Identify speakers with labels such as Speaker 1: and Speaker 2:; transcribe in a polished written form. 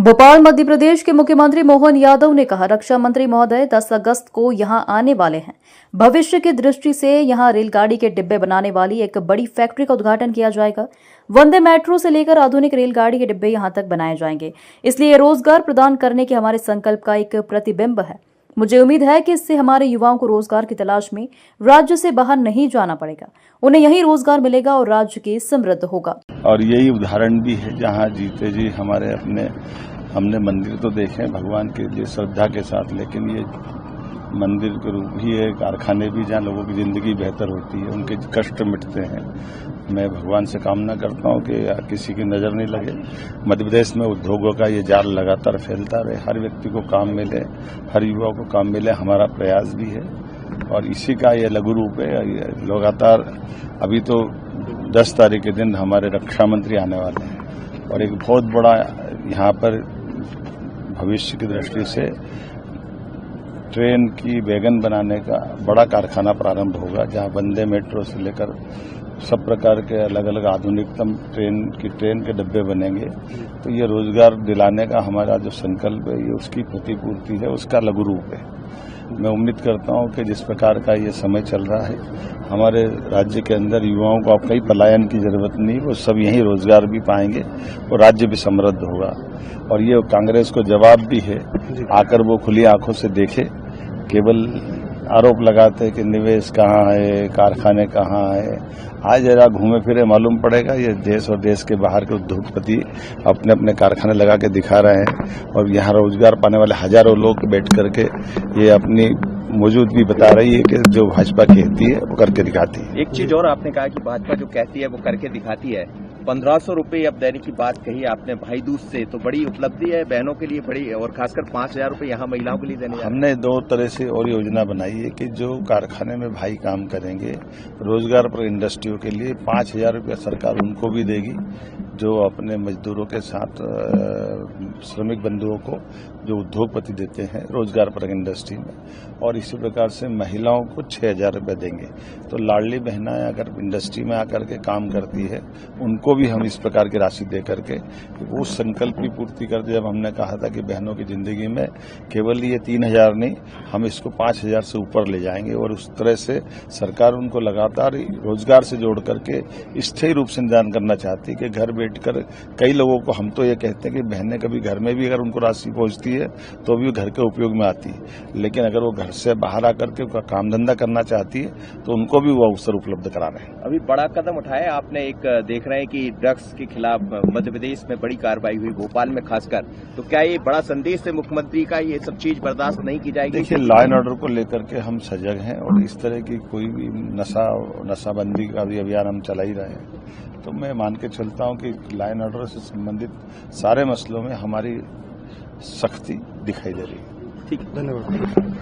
Speaker 1: भोपाल मध्य प्रदेश के मुख्यमंत्री मोहन यादव ने कहा, रक्षा मंत्री महोदय 10 अगस्त को यहां आने वाले हैं। भविष्य की दृष्टि से यहां रेलगाड़ी के डिब्बे बनाने वाली एक बड़ी फैक्ट्री का उद्घाटन किया जाएगा। वंदे मेट्रो से लेकर आधुनिक रेलगाड़ी के डिब्बे यहां तक बनाए जाएंगे। इसलिए रोजगार प्रदान करने के हमारे संकल्प का एक प्रतिबिंब है। मुझे उम्मीद है कि इससे हमारे युवाओं को रोजगार की तलाश में राज्य से बाहर नहीं जाना पड़ेगा। उन्हें यही रोजगार मिलेगा और राज्य की समृद्ध होगा।
Speaker 2: और यही उदाहरण भी है जहां जीते जी हमारे हमने मंदिर तो देखे भगवान के लिए श्रद्धा के साथ, लेकिन ये मंदिर के रूप ही है, कारखाने भी जहां लोगों की जिंदगी बेहतर होती है, उनके कष्ट मिटते हैं। मैं भगवान से कामना करता हूं कि किसी की नजर नहीं लगे। मध्य प्रदेश में उद्योगों का ये जाल लगातार फैलता रहे, हर व्यक्ति को काम मिले, हर युवा को काम मिले, हमारा प्रयास भी है और इसी का ये लघु रूप है। लगातार अभी तो 10 तारीख के दिन हमारे रक्षा मंत्री आने वाले हैं और एक बहुत बड़ा यहाँ पर भविष्य की दृष्टि से ट्रेन की वैगन बनाने का बड़ा कारखाना प्रारंभ होगा, जहां वंदे मेट्रो से लेकर सब प्रकार के अलग अलग आधुनिकतम ट्रेन के डब्बे बनेंगे। तो ये रोजगार दिलाने का हमारा जो संकल्प है, ये उसकी प्रतिपूर्ति है, उसका लघु रूप है। मैं उम्मीद करता हूं कि जिस प्रकार का ये समय चल रहा है, हमारे राज्य के अंदर युवाओं को अब कई पलायन की जरूरत नहीं, वो सब यहीं रोजगार भी पाएंगे और राज्य भी समृद्ध होगा। और ये कांग्रेस को जवाब भी है, आकर वो खुली आंखों से देखे। केवल आरोप लगाते कि निवेश कहाँ है, कारखाने कहाँ है। आज जरा घूमे फिरे मालूम पड़ेगा, ये देश और देश के बाहर के उद्योगपति अपने अपने कारखाने लगा के दिखा रहे हैं और यहाँ रोजगार पाने वाले हजारों लोग बैठ करके ये अपनी मौजूदगी बता रही है कि जो भाजपा कहती है वो करके दिखाती है।
Speaker 3: एक चीज और आपने कहा कि भाजपा जो कहती है वो करके दिखाती है। 1500 रुपये अब देने की बात कही आपने भाई दूज से, तो बड़ी उपलब्धि है बहनों के लिए, बड़ी, और खासकर 5000 रुपये यहाँ महिलाओं के लिए देने।
Speaker 2: हमने 2 तरह से और योजना बनाई है कि जो कारखाने में भाई काम करेंगे, रोजगार पर इंडस्ट्रियों के लिए 5000 रुपया सरकार उनको भी देगी, जो अपने मजदूरों के साथ श्रमिक बंधुओं को जो उद्योगपति देते हैं रोजगार पर इंडस्ट्री में, और इसी प्रकार से महिलाओं को 6000 रुपये देंगे। तो लाडली बहनाएं अगर इंडस्ट्री में आकर के काम करती है, उनको भी हम इस प्रकार की राशि दे करके वो संकल्प की पूर्ति करते। जब हमने कहा था कि बहनों की जिंदगी में केवल ये 3000 नहीं, हम इसको 5000 से ऊपर ले जाएंगे और उस तरह से सरकार उनको लगातार रोजगार से जोड़ करके स्थायी रूप से निदान करना चाहती है कि घर बैठकर कई लोगों को, हम तो ये कहते हैं कि बहनें कभी घर में भी अगर उनको राशि पहुंचती है तो भी घर के उपयोग में आती है, लेकिन अगर वो घर से बाहर आकर के काम धंधा करना चाहती है तो उनको भी वो अवसर उपलब्ध करा रहे हैं।
Speaker 3: अभी बड़ा कदम उठाया आपने, एक देख रहे हैं कि ड्रग्स के खिलाफ मध्य प्रदेश में बड़ी कार्रवाई हुई, भोपाल में खासकर, तो क्या ये बड़ा संदेश है मुख्यमंत्री का, ये सब चीज बर्दाश्त नहीं की जाएगी?
Speaker 2: देखिए, लॉ एंड ऑर्डर को लेकर के हम सजग हैं और इस तरह की कोई भी नशाबंदी का भी अभियान हम चला ही रहे हैं। तो मैं मान के चलता हूं कि लॉ एंड ऑर्डर से संबंधित सारे मसलों में हमारी सख्ती दिखाई दे रही है।
Speaker 3: ठीक है, धन्यवाद।